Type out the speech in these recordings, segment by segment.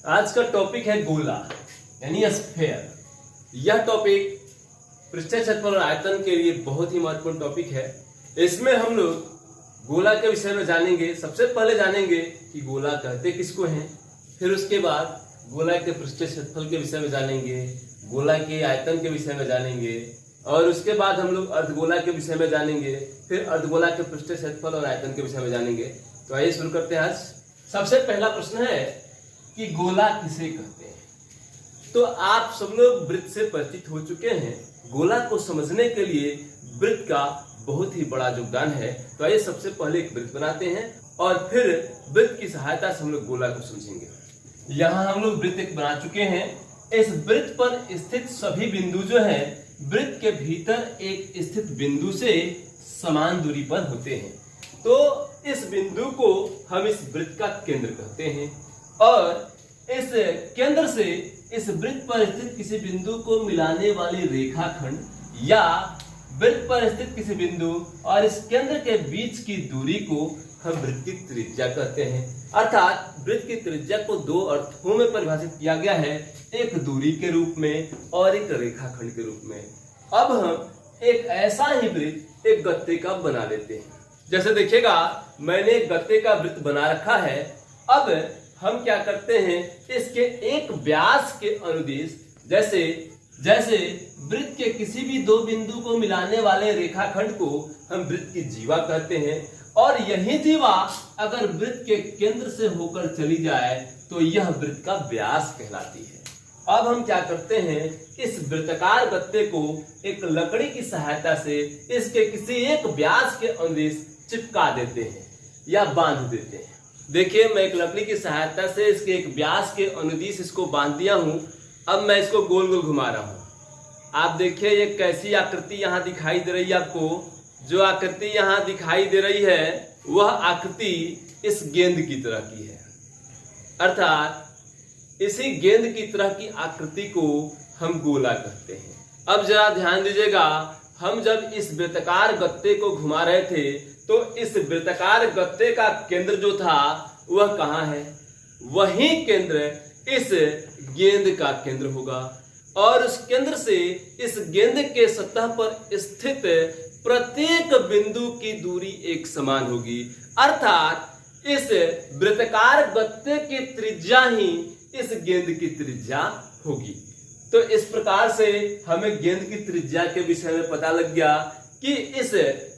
आज का टॉपिक है गोला यानी स्फीयर। यह टॉपिक पृष्ठीय क्षेत्रफल और आयतन के लिए बहुत ही महत्वपूर्ण टॉपिक है। इसमें हम लोग गोला के विषय में जानेंगे। सबसे पहले जानेंगे कि गोला कहते किसको हैं, फिर उसके बाद गोला के पृष्ठीय क्षेत्रफल के विषय में जानेंगे, गोला के आयतन के विषय में जानेंगे और उसके बाद हम लोग अर्धगोला के विषय में जानेंगे, फिर अर्धगोला के पृष्ठीय क्षेत्रफल और आयतन के विषय में जानेंगे। तो आइए शुरू करते हैं। आज सबसे पहला प्रश्न है कि गोला किसे कहते हैं। तो आप सब लोग वृत्त से परिचित हो चुके हैं। गोला को समझने के लिए वृत्त का बहुत ही बड़ा योगदान है। तो आइए सबसे पहले एक वृत्त बनाते हैं और फिर वृत्त की सहायता से हम लोग गोला को समझेंगे। यहाँ हम लोग वृत्त एक बना चुके हैं। इस वृत्त पर स्थित सभी बिंदु जो है वृत्त के भीतर एक स्थित बिंदु से समान दूरी पर होते हैं। तो इस बिंदु को हम इस वृत्त का केंद्र कहते हैं और इस केंद्र से इस वृत्त पर स्थित किसी बिंदु को मिलाने वाली रेखाखंड या वृत्त पर स्थित किसी बिंदु और इस केंद्र के बीच की दूरी को हम वृत्त की त्रिज्या कहते हैं। अर्थात वृत्त की त्रिज्या को दो अर्थों में परिभाषित किया गया है, एक दूरी के रूप में और एक रेखाखंड के रूप में। अब हम एक ऐसा ही वृत्त एक गत्ते का बना लेते हैं। जैसे देखिएगा मैंने एक गत्ते का वृत्त बना रखा है। अब हम क्या करते हैं, इसके एक व्यास के अनुदिश जैसे वृत्त के किसी भी दो बिंदु को मिलाने वाले रेखाखंड को हम वृत्त की जीवा कहते हैं और यही जीवा अगर वृत्त के केंद्र से होकर चली जाए तो यह वृत्त का व्यास कहलाती है। अब हम क्या करते हैं, इस वृत्ताकार गत्ते को एक लकड़ी की सहायता से इसके किसी एक व्यास के अनुदिश चिपका देते हैं या बांध देते हैं। देखिए मैं एक लकड़ी की सहायता से इसके एक व्यास के अनुदिश इसको बांध दिया हूं। अब मैं इसको गोल गोल घुमा रहा हूं। आप देखिए ये कैसी आकृति यहाँ दिखाई दे रही है आपको। जो आकृति यहाँ दिखाई दे रही है वह आकृति इस गेंद की तरह की है। अर्थात इसी गेंद की तरह की आकृति को हम गोला कहते हैं। अब जरा ध्यान दीजिएगा, हम जब इस वृत्ताकार गत्ते को घुमा रहे थे तो इस वृत्ताकार गत्ते का केंद्र जो था वह कहाँ है, वही केंद्र इस गेंद का केंद्र होगा और उस केंद्र से इस गेंद के सतह पर स्थित प्रत्येक बिंदु की दूरी एक समान होगी। अर्थात इस वृत्ताकार गत्ते की त्रिज्या ही इस गेंद की त्रिज्या होगी। तो इस प्रकार से हमें गेंद की त्रिज्या के विषय में पता लग गया कि इस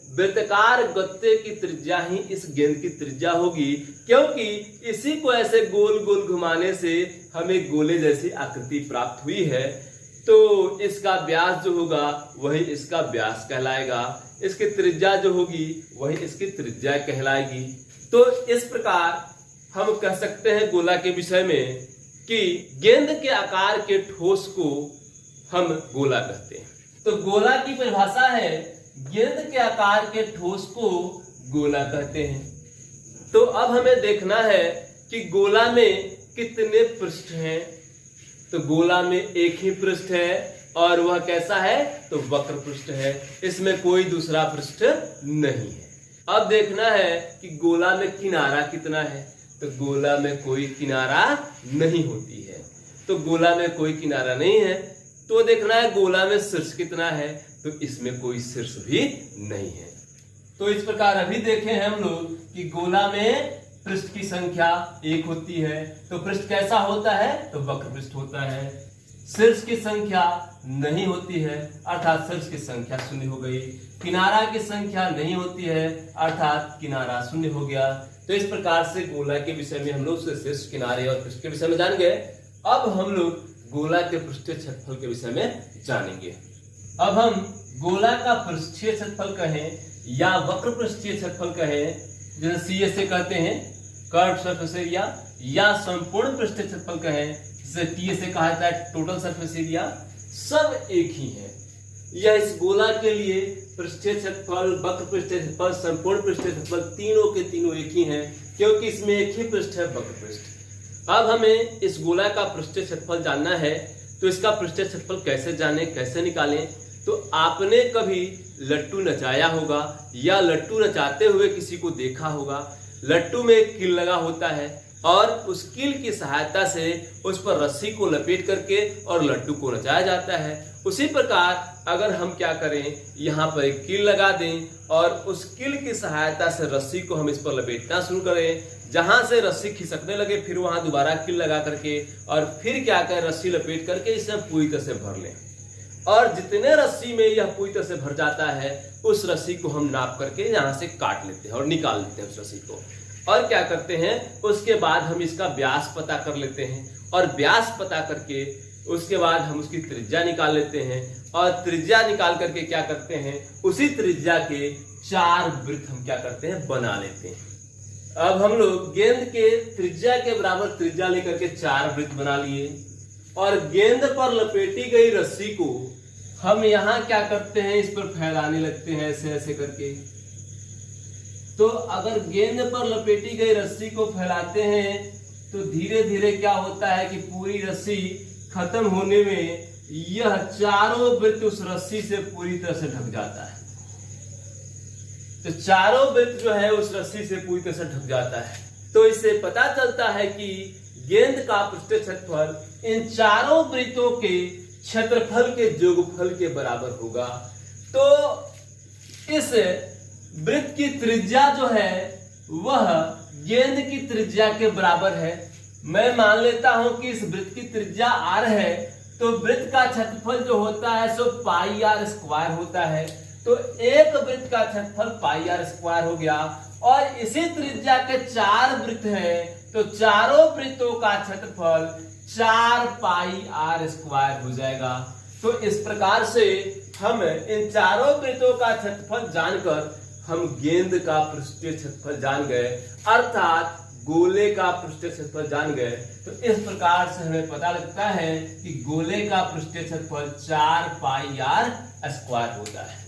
वृत्ताकार गत्ते की त्रिज्या ही इस गेंद की त्रिज्या होगी, क्योंकि इसी को ऐसे गोल गोल घुमाने से हमें गोले जैसी आकृति प्राप्त हुई है। तो इसका व्यास जो होगा वही इसका व्यास कहलाएगा, इसकी त्रिज्या जो होगी वही इसकी त्रिज्या कहलाएगी। तो इस प्रकार हम कह सकते हैं गोला के विषय में कि गेंद के आकार के ठोस को हम गोला कहते हैं। तो गोला की परिभाषा है गेंद के आकार के ठोस को गोला कहते हैं। तो अब हमें देखना है कि गोला में कितने पृष्ठ हैं। तो गोला में एक ही पृष्ठ है और वह कैसा है, तो वक्र पृष्ठ है, इसमें कोई दूसरा पृष्ठ नहीं है। अब देखना है कि गोला में किनारा कितना है। तो गोला में कोई किनारा नहीं होती है। तो गोला में कोई किनारा नहीं है। तो देखना है गोला में शीर्ष कितना है। तो इसमें कोई शीर्ष भी नहीं है। तो इस प्रकार अभी देखे हैं हम लोग कि गोला में पृष्ठ की संख्या एक होती है। तो पृष्ठ कैसा होता है, तो वक्र पृष्ठ होता है। शीर्ष की संख्या नहीं होती है अर्थात शीर्ष की संख्या शून्य हो गई। किनारा की संख्या नहीं होती है अर्थात किनारा शून्य हो गया। तो इस प्रकार से गोला के विषय में हम लोग शीर्ष, किनारे और पृष्ठ के विषय में जान गए। अब हम लोग गोला के पृष्ठीय क्षेत्रफल के विषय में जानेंगे। अब हम गोला का पृष्ठीय क्षेत्रफल कहें या वक्र पृष्ठीय क्षेत्रफल कहें, जैसे सीए से कहते हैं कर्व सरफेस एरिया, या संपूर्ण पृष्ठीय क्षेत्रफल कहें जिसे टीए से कहा जाता है टोटल सरफेस एरिया, सब एक ही है। यह इस गोला के लिए पृष्ठीय क्षेत्रफल, वक्र पृष्ठीय क्षेत्रफल, संपूर्ण पृष्ठीय क्षेत्रफल तीनों के तीनों एक ही हैं, क्योंकि इसमें एक ही पृष्ठ है, वक्र पृष्ठ। अब हमें इस गोला का पृष्ठीय क्षेत्रफल जानना है। तो इसका पृष्ठीय क्षेत्रफल कैसे जाने, कैसे निकालें। तो आपने कभी लट्टू नचाया होगा या लट्टू नचाते हुए किसी को देखा होगा। लट्टू में एक कील लगा होता है और उस कील की सहायता से उस पर रस्सी को लपेट करके और लड्डू को नचाया जाता है। उसी प्रकार अगर हम क्या करें, यहाँ पर एक कील लगा दें और उस कील की सहायता से रस्सी को हम इस पर लपेटना शुरू करें, जहां से रस्सी खिसकने लगे फिर वहां दोबारा कील लगा करके और फिर क्या करें, रस्सी लपेट करके इसे पूरी तरह से भर लें। और जितने रस्सी में यह पूरी तरह से भर जाता है उस रस्सी को हम नाप करके यहाँ से काट लेते हैं और निकाल लेते हैं उस रस्सी को। और क्या करते हैं, उसके बाद हम इसका व्यास पता कर लेते हैं और व्यास पता करके उसके बाद हम उसकी त्रिज्या निकाल लेते हैं और त्रिज्या निकाल करके क्या करते हैं, उसी त्रिज्या के 4 वृत्त हम क्या करते हैं, बना लेते हैं। अब हम लोग गेंद के त्रिज्या के बराबर त्रिज्या लेकर के 4 वृत्त बना लिए और गेंद पर लपेटी गई रस्सी को हम यहाँ क्या करते हैं, इस पर फैलाने लगते हैं ऐसे ऐसे करके। तो अगर गेंद पर लपेटी गई रस्सी को फैलाते हैं तो धीरे धीरे क्या होता है कि पूरी रस्सी खत्म होने में यह 4 वृत्त उस रस्सी से पूरी तरह से ढक जाता है। तो 4 वृत्त जो है उस रस्सी से पूरी तरह से ढक जाता है। तो इससे पता चलता है कि गेंद का पृष्ठीय क्षेत्रफल इन 4 वृत्तों के क्षेत्रफल के योगफल के बराबर होगा। तो इस वृत्त की त्रिज्या जो है वह गेंद की त्रिज्या के बराबर है। मैं मान लेता हूं कि इस वृत्त की त्रिज्या r है, तो वृत्त का क्षेत्रफल जो होता है सो पाई r स्क्वायर होता है। तो एक वृत्त का क्षेत्रफल पाई r स्क्वायर हो गया और इसी त्रिज्या के 4 वृत्त हैं, तो चारों वृत्तों का क्षेत्रफल 4 पाई r स्क्वायर हो जाएगा। तो इस प्रकार से हम इन चारों वृत्तों का क्षेत्रफल जानकर हम गेंद का पृष्ठीय क्षेत्रफल जान गए, अर्थात गोले का पृष्ठीय क्षेत्रफल जान गए। तो इस प्रकार से हमें पता लगता है कि गोले का पृष्ठीय क्षेत्रफल 4 पाई r स्क्वायर होता है।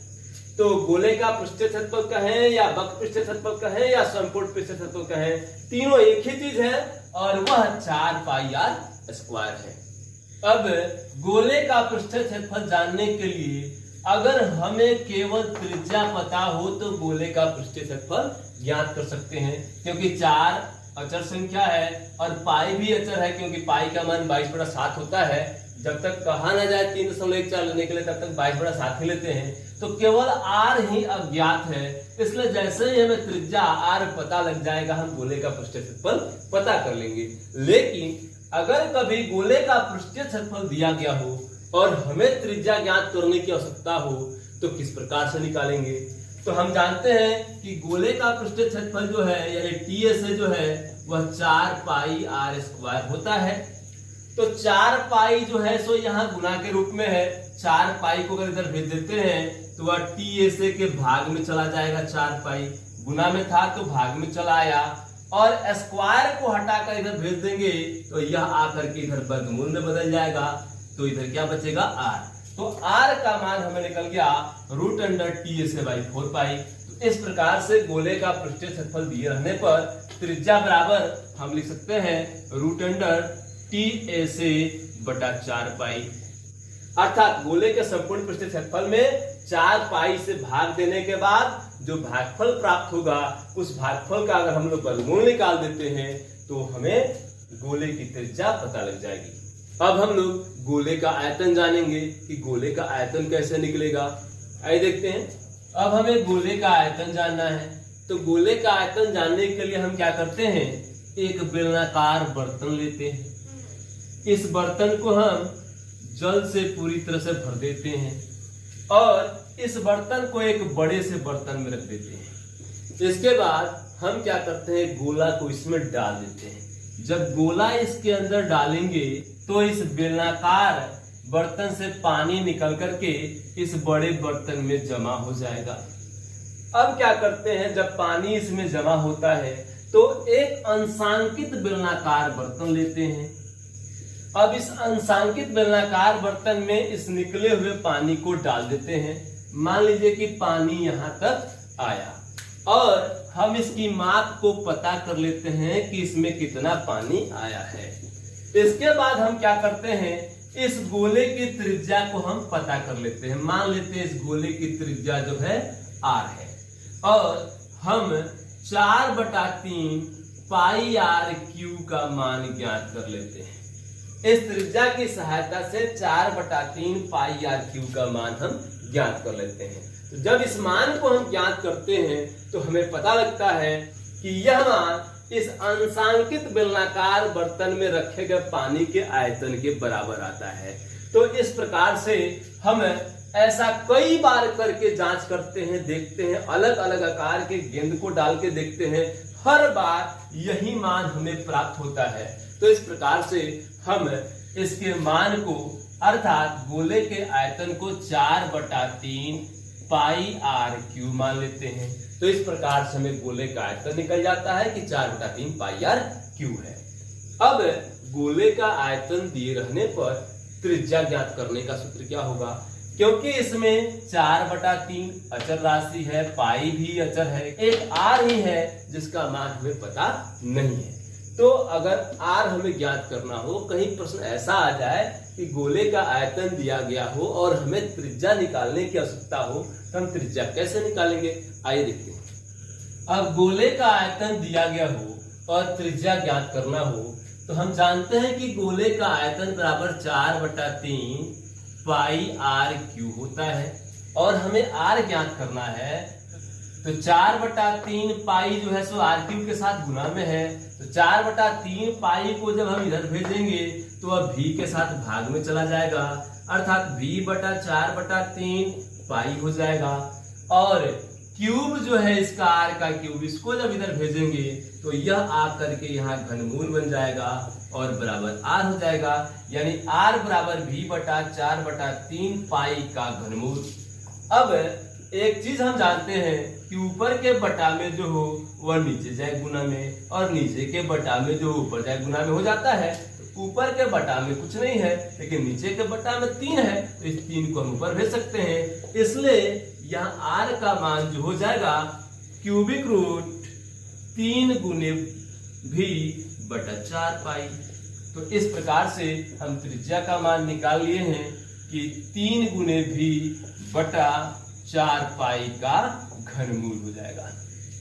तो गोले का पृष्ठीय क्षेत्रफल कहें या वक्र पृष्ठीय क्षेत्रफल कहें या संपूर्ण पृष्ठीय क्षेत्रफल कहें, तीनों एक ही चीज है और वह 4 पाई r स्क्वायर है। अब गोले का पृष्ठीय क्षेत्रफल जानने के लिए अगर हमें केवल त्रिज्या पता हो तो गोले का पृष्ठीय क्षेत्रफल ज्ञात कर सकते हैं, क्योंकि 4 अचर संख्या है और पाई भी अचर है, क्योंकि पाई का मान 22/7 होता है। जब तक कहा ना जाए 3.14 लेने के लिए तब तक 22/7 ही लेते हैं। तो केवल r ही अज्ञात है, इसलिए जैसे ही हमें त्रिज्या r पता लग जाएगा हम गोले का पृष्ठीय क्षेत्रफल पता कर लेंगे। लेकिन अगर कभी गोले का पृष्ठीय क्षेत्रफल दिया गया हो और हमें त्रिज्या ज्ञात करने की आवश्यकता हो तो किस प्रकार से निकालेंगे। तो हम जानते हैं कि गोले का पृष्ठीय क्षेत्रफल जो है यानी टीएसए जो है वह 4 पाई r स्क्वायर होता है। तो 4 पाई जो है सो यहाँ गुना के रूप में है। 4 पाई को अगर इधर भेज देते हैं तो वह टीएसए के भाग में चला जाएगा। 4 पाई गुना में था तो भाग में चला आया और स्क्वायर को हटाकर इधर भेज देंगे तो यह आकर के इधर वर्गमूल में बदल जाएगा। तो इधर क्या बचेगा, r। तो r का मान हमें निकल गया √TSA/4 पाई। तो इस प्रकार से गोले का पृष्ठीय क्षेत्रफल दिए रहने पर त्रिज्या बराबर हम लिख सकते हैं √TSA/4 पाई। अर्थात गोले के संपूर्ण पृष्ठीय क्षेत्रफल में 4 पाई से भाग देने के बाद जो भागफल प्राप्त होगा उस भागफल का अगर हम लोग वर्गमूल निकाल देते हैं तो हमें गोले की त्रिज्या पता लग जाएगी। अब हम लोग गोले का आयतन जानेंगे कि गोले का आयतन कैसे निकलेगा। आइए देखते हैं। अब हमें गोले का आयतन जानना है, तो गोले का आयतन जानने के लिए हम क्या करते हैं, एक बेलनाकार बर्तन लेते हैं। इस बर्तन को हम जल से पूरी तरह से भर देते हैं और इस बर्तन को एक बड़े से बर्तन में रख देते हैं। इसके बाद हम क्या करते हैं, गोला को इसमें डाल देते हैं। जब गोला इसके अंदर डालेंगे तो इस बेलनाकार बर्तन से पानी निकल करके इस बड़े बर्तन में जमा हो जाएगा। अब क्या करते हैं, जब पानी इसमें जमा होता है तो एक अंशांकित बेलनाकार बर्तन लेते हैं। अब इस अंशांकित बेलनाकार बर्तन में इस निकले हुए पानी को डाल देते हैं। मान लीजिए कि पानी यहाँ तक आया और हम इसकी माप को पता कर लेते हैं कि इसमें कितना पानी आया है। इसके बाद हम क्या करते हैं, इस गोले की त्रिज्या को हम पता कर लेते हैं। मान लेते हैं इस गोले की त्रिज्या जो है r है और हम 4/3 पाई आर क्यू का मान ज्ञात कर लेते हैं। इस त्रिज्या की सहायता से 4/3 पाई आर क्यू का मान हम ज्ञात कर लेते हैं। तो जब इस मान को हम ज्ञात करते हैं तो हमें पता लगता है कि यह मान इस अंशांकित बेलनाकार बर्तन में रखे गए पानी के आयतन के बराबर आता है। तो इस प्रकार से हम ऐसा कई बार करके जांच करते हैं, देखते हैं, अलग अलग आकार के गेंद को डाल के देखते हैं, हर बार यही मान हमें प्राप्त होता है। तो इस प्रकार से हम इसके मान को अर्थात गोले के आयतन को 4/3 पाई आर क्यू मान लेते हैं। तो इस प्रकार से हमें गोले का आयतन निकल जाता है कि 4/3 पाई आर क्यू है। अब गोले का आयतन दिए रहने पर त्रिज्या ज्ञात करने का सूत्र क्या होगा? क्योंकि इसमें 4/3 अचर राशि है, पाई भी अचर है, एक आर ही है जिसका मान हमें पता नहीं है। तो अगर आर हमें ज्ञात करना हो, कहीं प्रश्न ऐसा आ जाए कि गोले का आयतन दिया गया हो और हमें त्रिज्या निकालने की आवश्यकता हो, तो हम त्रिज्या कैसे निकालेंगे? आइए देखते हैं। अब गोले का आयतन दिया गया हो और त्रिज्या ज्ञात करना हो तो हम जानते हैं कि गोले का आयतन बराबर 4/3 पाई आर क्यू होता है और हमें आर ज्ञात करना है। तो 4/3 पाई जो है सो आर क्यू के साथ गुना में है, तो 4/3 पाई को जब हम इधर भेजेंगे तो अब v के साथ भाग में चला जाएगा, अर्थात v/4/3 पाई हो जाएगा। और क्यूब जो है इसका आर का क्यूब, इसको जब इधर भेजेंगे तो यह आकर के यहाँ घनमूल बन जाएगा और बराबर आर हो जाएगा, यानी आर बराबर v/4/3 पाई का घनमूल। अब एक चीज हम जानते हैं कि ऊपर के बटा में जो हो वह नीचे जाए गुना में और नीचे के बटा में जो ऊपर जाए गुना में हो जाता है। तो ऊपर के बटा में कुछ नहीं है लेकिन नीचे के बटा में 3 है, तो इस 3 को हम ऊपर भेज सकते हैं। इसलिए यहाँ आर का मान जो हो जाएगा क्यूबिक रूट 3 गुने v/4 पाई। तो इस प्रकार से हम त्रिज्या का मान निकाल लिए हैं कि 3 गुने v/4 पाई का घनमूल हो जाएगा।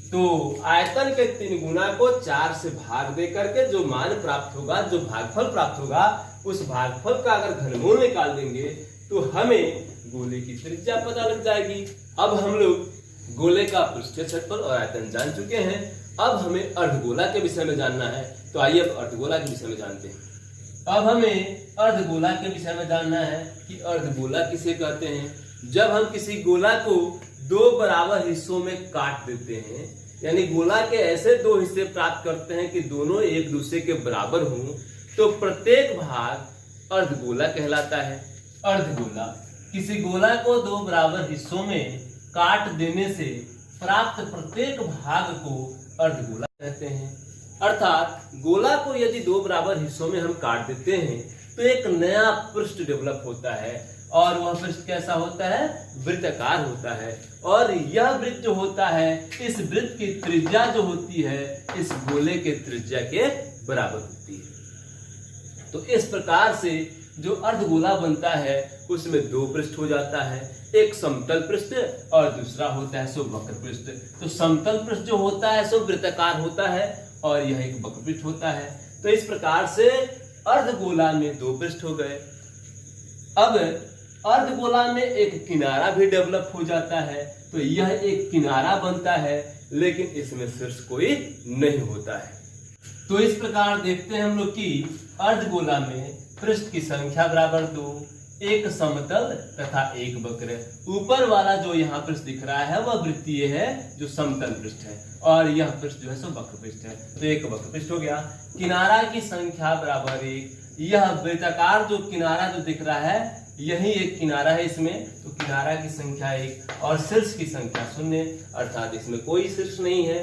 तो आयतन के 3 गुना को 4 से भाग दे करके जो मान प्राप्त होगा, जो भागफल प्राप्त होगा, उस भागफल का अगर घनमूल निकाल देंगे तो हमें गोले की त्रिज्या पता लग जाएगी। अब हम लोग गोले का पृष्ठीय क्षेत्रफल और आयतन जान चुके हैं। अब हमें अर्धगोला के विषय में जानना है, तो आइए अब अर्धगोला के विषय में जानते हैं। अब हमें अर्धगोला के विषय में जानना है कि अर्धगोला किसे कहते हैं। जब हम किसी गोला को 2 बराबर हिस्सों में काट देते हैं, यानी गोला के ऐसे 2 हिस्से प्राप्त करते हैं कि दोनों एक दूसरे के बराबर हों, तो प्रत्येक भाग अर्धगोला कहलाता है। अर्धगोला किसी गोला को 2 बराबर हिस्सों में काट देने से प्राप्त प्रत्येक भाग को अर्धगोला कहते हैं। अर्थात गोला को यदि 2 बराबर हिस्सों में हम काट देते हैं तो एक नया पृष्ठ डेवलप होता है और वह पृष्ठ कैसा होता है? वृत्ताकार होता है। और यह वृत्त जो होता है, इस वृत्त की त्रिज्या जो होती है इस गोले के त्रिज्या के बराबर होती है। तो इस प्रकार से जो अर्धगोला बनता है उसमें 2 पृष्ठ हो जाता है, एक समतल पृष्ठ और दूसरा होता है सो वक्र पृष्ठ। तो समतल पृष्ठ जो होता है सो वृत्ताकार होता है और यह एक वक्र पृष्ठ होता है। तो इस प्रकार से अर्धगोला में 2 पृष्ठ हो गए। अब अर्धगोला में एक किनारा भी डेवलप हो जाता है, तो यह एक किनारा बनता है लेकिन इसमें शीर्ष कोई नहीं होता है। तो इस प्रकार देखते हैं हम लोग कि अर्धगोला में पृष्ठ की संख्या बराबर 2, एक समतल तथा एक वक्र। ऊपर वाला जो यहाँ पृष्ठ दिख रहा है वह वृत्तीय है जो समतल पृष्ठ है और यह पृष्ठ जो है सो वक्र पृष्ठ है, तो एक वक्र पृष्ठ हो गया। किनारा की संख्या बराबर 1। यह वृत्ताकार जो किनारा जो दिख रहा है यही एक किनारा है इसमें, तो किनारा की संख्या 1 और शीर्ष की संख्या 0, अर्थात इसमें कोई शीर्ष नहीं है।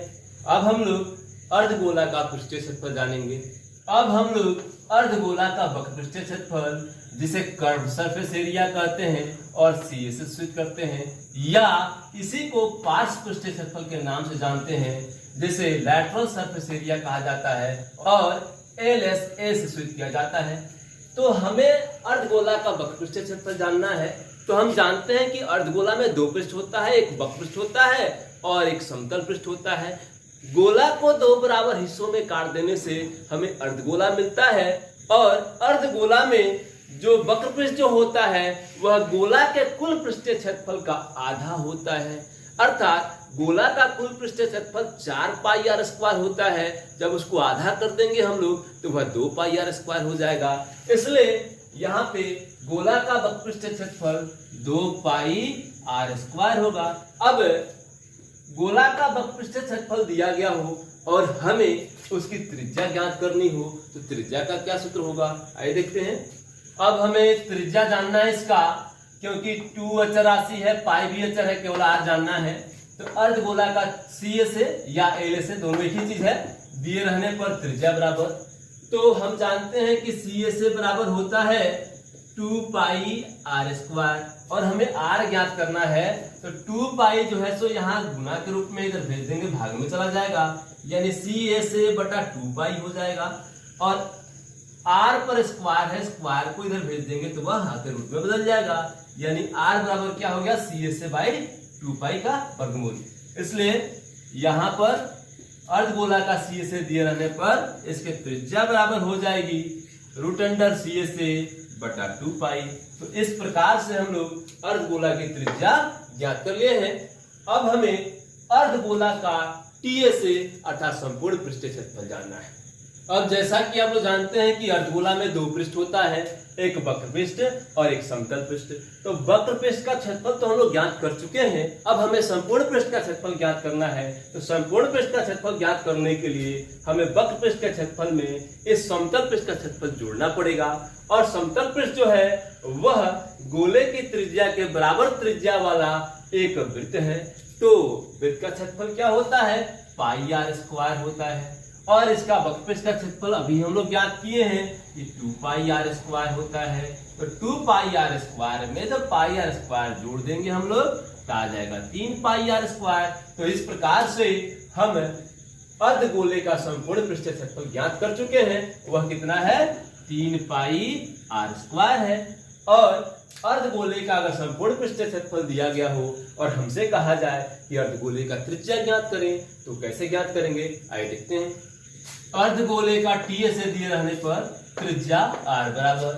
अब हम लोग अर्धगोला का पृष्ठीय क्षेत्रफल जानेंगे। अब हम लोग अर्धगोला का वक्र पृष्ठीय क्षेत्रफल जिसे कर्व सरफेस एरिया कहते हैं और सी से सूचित करते हैं, या इसी को पार्श्व पृष्ठीय क्षेत्रफल के नाम से जानते हैं, जिसे लैटरल सरफेस एरिया कहा जाता है और LSA से सूचित किया जाता है। तो हमें अर्धगोला का वक्र पृष्ठीय क्षेत्रफल जानना है। तो हम जानते हैं कि अर्धगोला में 2 पृष्ठ होता है, एक वक्र पृष्ठ होता है और एक समतल पृष्ठ होता है। गोला को दो बराबर हिस्सों में काट देने से हमें अर्धगोला मिलता है और अर्धगोला में जो वक्रपृष्ठ जो होता है वह गोला के कुल पृष्ठीय क्षेत्रफल का आधा होता है। अर्थात गोला का कुल पृष्ठीय क्षेत्रफल 4 पाई आर स्क्वायर होता है। जब उसको आधा कर देंगे हम लोग तो वह 2 पाई आर स्क्वायर हो जाएगा। इसलिए यहाँ पे गोला का वक्रपृष्ठीय क्षेत्रफल 2 पाई आर स्क्वायर होगा। अब गोला का वक्रपृष्ठीय क्षेत्रफल दिया गया हो और हमें उसकी त्रिज्या ज्ञात करनी हो तो त्रिज्या का क्या सूत्र होगा, आइए देखते हैं। अब हमें त्रिज्या जानना है इसका, क्योंकि 2 अचर राशि है, पाई भी अचर है, केवल आर जानना है। तो अर्धगोला का सी से या एल से दोनों एक ही चीज है, दिए रहने पर त्रिज्या बराबर। तो हम जानते हैं कि सी से बराबर होता है 2 पाई आर स्क्वायर और हमें आर ज्ञात करना है। तो 2 पाई जो है सो यहाँ गुना के रूप में इधर भेज देंगे, भाग में चला जाएगा, यानी सी से बटा 2 पाई हो जाएगा। और आर पर स्क्वायर है, स्क्वायर को इधर भेज देंगे तो वह के रूप में बदल जाएगा, यानी आर बराबर क्या हो गया, सी से बाई 2 पाई का वर्गमूल। इसलिए यहाँ पर अर्धगोला का सी से दिए रहने पर इसके त्रिज्या बराबर हो जाएगी √सी से बटा 2 पाई। तो इस प्रकार से हम लोग अर्धगोला की त्रिज्या ज्ञात कर लिए हैं। अब हमें अर्धगोला का टी से अर्थात संपूर्ण पृष्ठीय क्षेत्रफल जानना है। अब जैसा कि आप लोग जानते हैं कि अर्धगोला में 2 पृष्ठ होता है, एक वक्र पृष्ठ और एक समतल पृष्ठ। तो वक्र पृष्ठ का क्षेत्रफल तो हम लोग ज्ञात कर चुके हैं। अब हमें संपूर्ण पृष्ठ का क्षेत्रफल ज्ञात करना है। तो संपूर्ण पृष्ठ का क्षेत्रफल ज्ञात करने के लिए हमें वक्र पृष्ठ के क्षेत्रफल में इस समतल पृष्ठ का क्षेत्रफल जोड़ना पड़ेगा। और समतल पृष्ठ जो है वह गोले की त्रिज्या के बराबर त्रिज्या वाला एक वृत्त है। तो वृत्त का क्षेत्रफल क्या होता है, पाई आर स्क्वायर होता है। और इसका वक्रपृष्ठ का क्षेत्रफल अभी हम लोग ज्ञात किए हैं कि 2 पाई आर स्क्वायर होता है। तो 2 पाई आर स्क्वायर में जब पाई आर स्क्वायर जोड़ देंगे हम लोग तो आ जाएगा 3 पाई आर स्क्वायर। तो इस प्रकार से हम अर्धगोले का संपूर्ण पृष्ठीय क्षेत्रफल ज्ञात कर चुके हैं। वह कितना है, 3 पाई आर स्क्वायर है। और अर्धगोले का अगर संपूर्ण पृष्ठीय क्षेत्रफल दिया गया हो और हमसे कहा जाए कि अर्धगोले का त्रिज्या ज्ञात करें तो कैसे ज्ञात करेंगे, आइए देखते हैं। अर्धगोले का टी से दिए रहने पर त्रिज्या आर बराबर,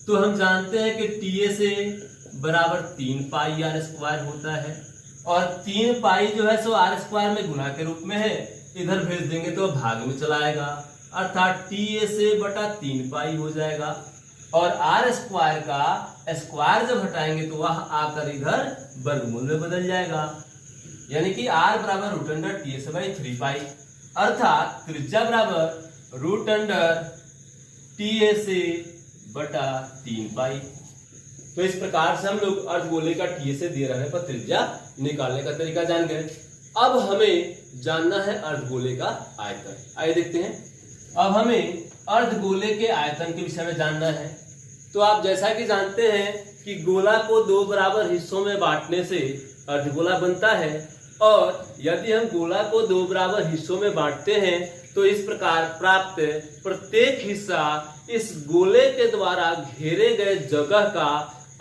तो हम जानते हैं कि टी से बराबर 3 पाई आर स्क्वायर होता है। और 3 पाई जो है सो आर स्क्वायर में गुना के रूप में है, इधर भेज देंगे तो भाग में चला आएगा, अर्थात टी से बटा 3 पाई हो जाएगा। और आर स्क्वायर का स्क्वायर जब हटाएंगे तो वह आकर इधर वर्गमूल में बदल जाएगा, यानी कि आर बराबर √ts/3 पाई, अर्थात त्रिज्या बराबर √ts/3 पाई। तो इस प्रकार से हम लोग अर्धगोले का टी से दिए रहने पर त्रिज्या निकालने का तरीका जान गए। अब हमें जानना है अर्धगोले का आयतन, आइए देखते हैं। अब हमें अर्धगोले के आयतन के विषय में जानना है। तो आप जैसा कि जानते हैं कि गोला को 2 बराबर हिस्सों में बांटने से अर्धगोला बनता है। और यदि हम गोला को 2 बराबर हिस्सों में बांटते हैं तो इस प्रकार प्राप्त प्रत्येक हिस्सा इस गोले के द्वारा घेरे गए जगह का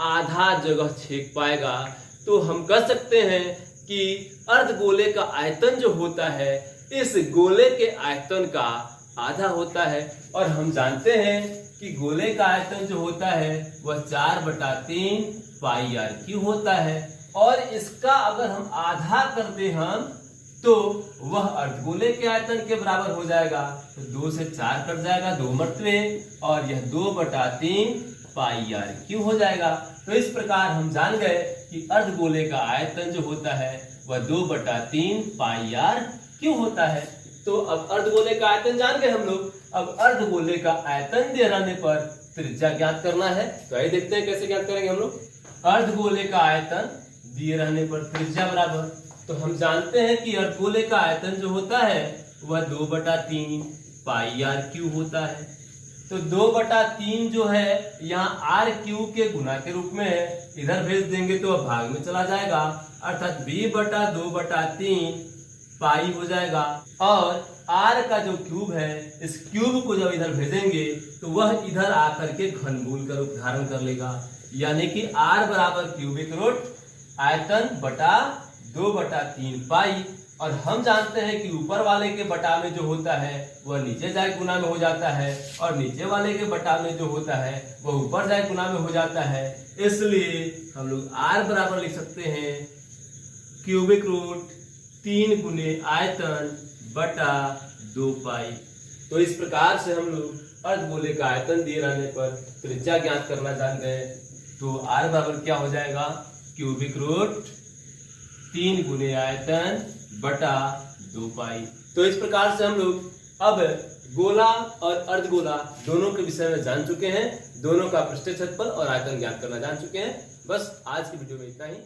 आधा जगह छेद पाएगा। तो हम कह सकते हैं कि अर्धगोले का आयतन जो होता है इस गोले के आयतन का आधा होता है। और हम जानते हैं कि गोले का आयतन जो होता है वह 4/3 पाई आर क्यूब होता है। और इसका अगर हम आधा कर दे हम तो वह अर्धगोले के आयतन के बराबर हो जाएगा। तो 2 से 4 कट जाएगा, 2 मरतबे, और यह 2/3 पाई आर क्यूब हो जाएगा। तो इस प्रकार हम जान गए कि अर्धगोले का आयतन जो होता है वह 2/3 पाई आर क्यूब होता है। तो अब अर्धगोले का आयतन जान गए हम लोग। अब अर्धगोले का आयतन दिए रहने पर त्रिज्या ज्ञात करना है। तो आइए देखते हैं कैसे ज्ञात करेंगे हम लोग। अर्धगोले का आयतन दिए रहने पर त्रिज्या बराबर, तो हम जानते हैं कि अर्धगोले का आयतन जो होता है वह 2/3 पाई आर क्यूब होता है। तो 2/3 जो है यहाँ आर क्यूब के गुना के रूप में है, इधर भेज देंगे तो भाग में चला जाएगा, अर्थात b/2/3 पाई हो जाएगा। और आर का जो क्यूब है इस क्यूब को जब इधर भेजेंगे तो वह इधर आकर के घनमूल का रूप धारण कर लेगा, यानी कि आर बराबर क्यूबिक रूट आयतन बटा 2/3 पाई। और हम जानते हैं कि ऊपर वाले के बटा में जो होता है वह नीचे जाए गुना में हो जाता है, और नीचे वाले के बटा में जो होता है वह ऊपर जाए गुना में हो जाता है। इसलिए हम लोग r बराबर लिख सकते हैं क्यूबिक रूट 3 गुने आयतन बटा 2 पाई। तो इस प्रकार से हम लोग अर्धगोले का आयतन दिए रहने पर त्रिज्या ज्ञात करना जान गए। तो r बराबर क्या हो जाएगा, क्यूबिक रूट 3 गुने आयतन बटा 2 पाई। तो इस प्रकार से हम लोग अब गोला और अर्धगोला दोनों के विषय में जान चुके हैं, दोनों का पृष्ठीय क्षेत्रफल और आयतन ज्ञात करना जान चुके हैं। बस आज की वीडियो में इतना ही।